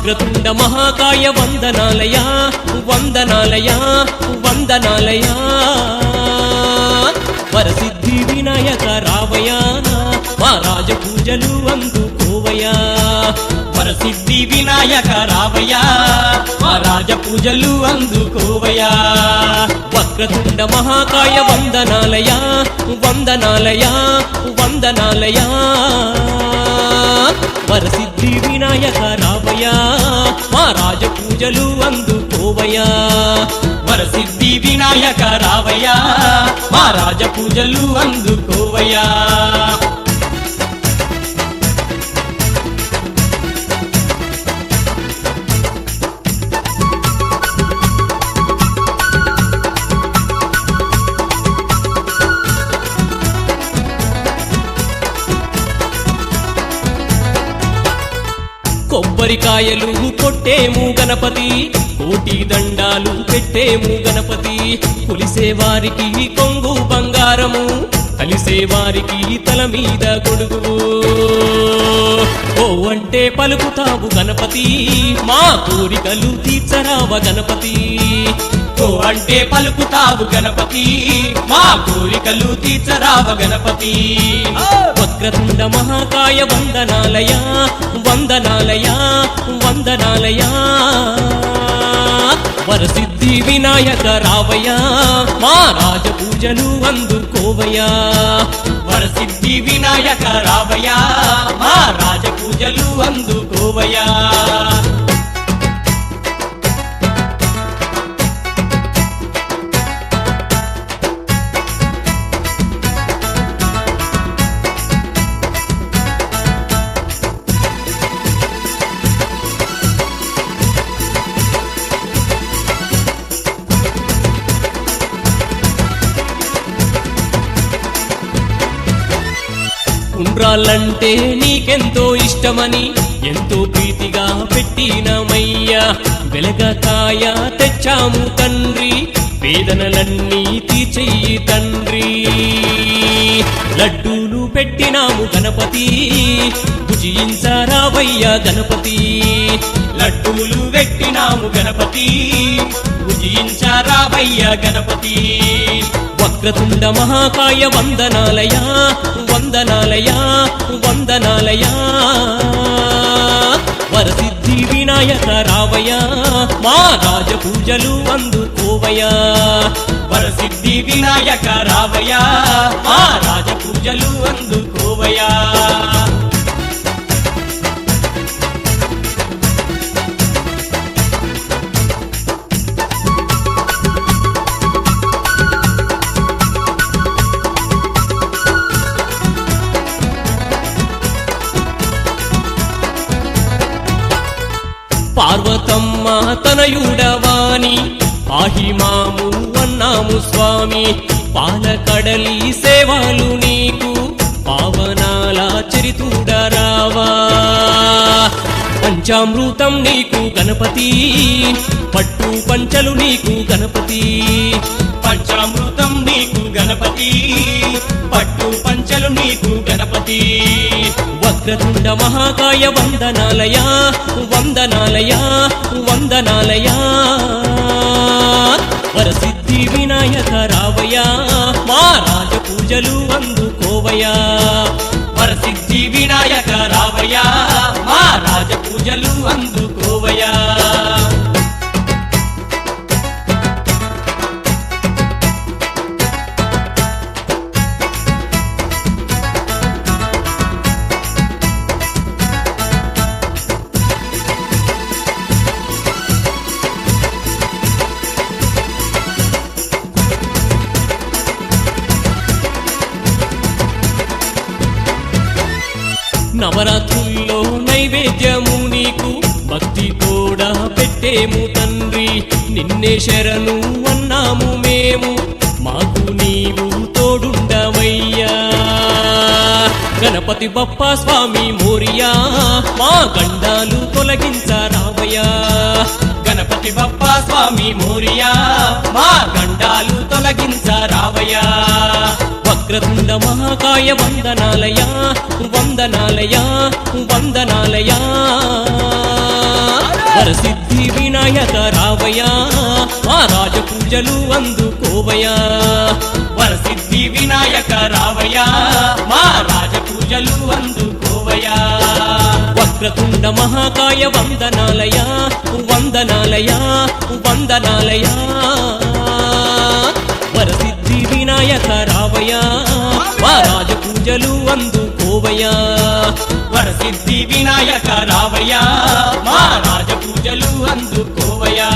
వక్రతుండ మహాకాయ వందనాలయ వందనాలయ వందనాలయ వరసిద్ధి వినాయక రావయా మా రాజ పూజలు అందుకోవయా వరసిద్ధి వినాయక రావయ్యా మా రాజ పూజలు అందుకోవయ్యా వక్రతుండ మహాకాయ వందనాలయ వందనాలయ వందనాలయ వరసిద్ధి వినాయక రావయా మా రాజ పూజలు అందుకోవయా వరసిద్ధి వినాయక రావయ్యా మా రాజ పూజలు అందుకోవయ్యా కొబ్బరికాయలు కొట్టేము గణపతి కోటి దండాలు పెట్టేము గణపతి కొలిసేవారికి కొంగు బంగారము కలిసేవారికి తల మీద గొడుగు ఓ అంటే పలుకుతావు గణపతి మా కోరికలు తీర్చరావ గణపతి ఓ అంటే పలుకుతావు గణపతి మా కోరికలు తీర్చరావ గణపతి వక్రతుండ మహాకాయ వందనాలయ వందనాలయ వందనాలయ వరసిద్ధి వినాయక రావయ్యా మా రాజ పూజలు అందుకోవయ్యా వరసిద్ధి వినాయక రావయ్యా మా రాజ పూజలు అందుకోవయ్యా ఉండ్రాళ్ళంటే నీకెంతో ఇష్టమని ఎంతో ప్రీతిగా పెట్టినమయ్యా వెలగకాయ తెచ్చాము తండ్రి వేదనలన్నీ తీర్చెయ్యి తండ్రి లడ్డూలు పెట్టినాము గణపతి భుజించరావయ్యా గణపతి లడ్డూలు పెట్టినాము గణపతి భుజించరావయ్యా గణపతి వక్రతుండ మహాకాయ వందనాలయ వందనాలయ వందనాలయ వరసిద్ధి వినాయక రావయ్యా మా రాజ పూజలు అందుకోవయ్యా వరసిద్ధి వినాయక రావయ్యా మా రాజ పూజలు అందుకోవయ్యా పార్వతమ్మ తనయుడవాని ఆహిమాము అన్నాము స్వామి పాలకడలి సేవలు నీకు పావనాల చరితుడరావా పంచామృతం నీకు గణపతి పట్టు పంచలు నీకు గణపతి పంచామృతం నీకు గణపతి పట్టు పంచలు నీకు గణపతి వక్రతుండ మహాకాయ వందనాలయ వందనాలయ వందనాలయ వరసిద్ధి వినాయక రావయ్యా మా రాజ పూజలు అందుకోవయ్యా వరసిద్ధి వినాయక రావయ్యా మా రాజ పూజలు అందుకోవయ్యా నవరాత్రుల్లో నైవేద్యము నీకు భక్తి కూడా పెట్టేము తండ్రి నిన్నే శరణు అన్నాము మేము మాకు నీవు తోడుండవయ్యా గణపతి బప్పా స్వామి మోరియా మా గండాలు తొలగించరావయ్యా గణపతి బప్పా స్వామి మోరియా మా గండాలు తొలగించరావయ్యా వక్రతుండ మహాకాయ వందనాలయ వందనాలయ వందనాలయ వరసిద్ధి వినాయక రావయ్యా మా రాజ పూజలు అందుకోవయ్యా వరసిద్ధి వినాయక రావయ్యా మా రాజ పూజలు అందుకోవయ్యా వక్రతుండ మహాకాయ వందనాలయా వందనాలయా వందనాలయా వరసిద్ధి వినాయక రావయ్యా మా రాజ పూజలు అందుకోవయ్యా వరసిద్ధి వినాయక రావయ్యా మా రాజ పూజలు అందుకోవయ్యా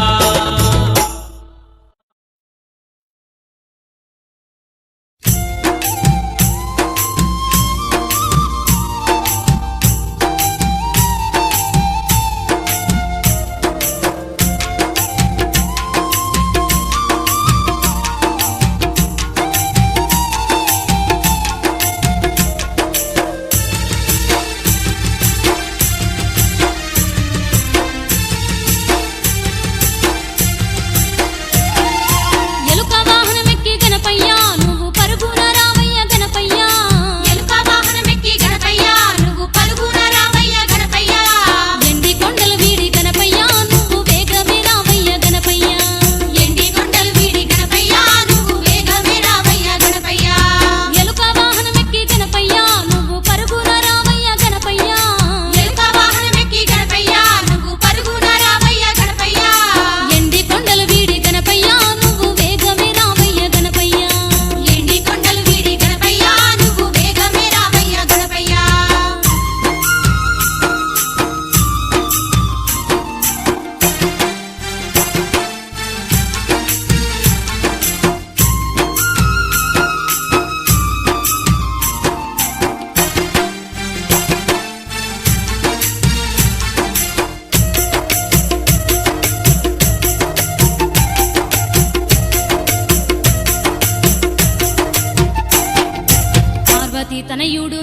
తనయుడు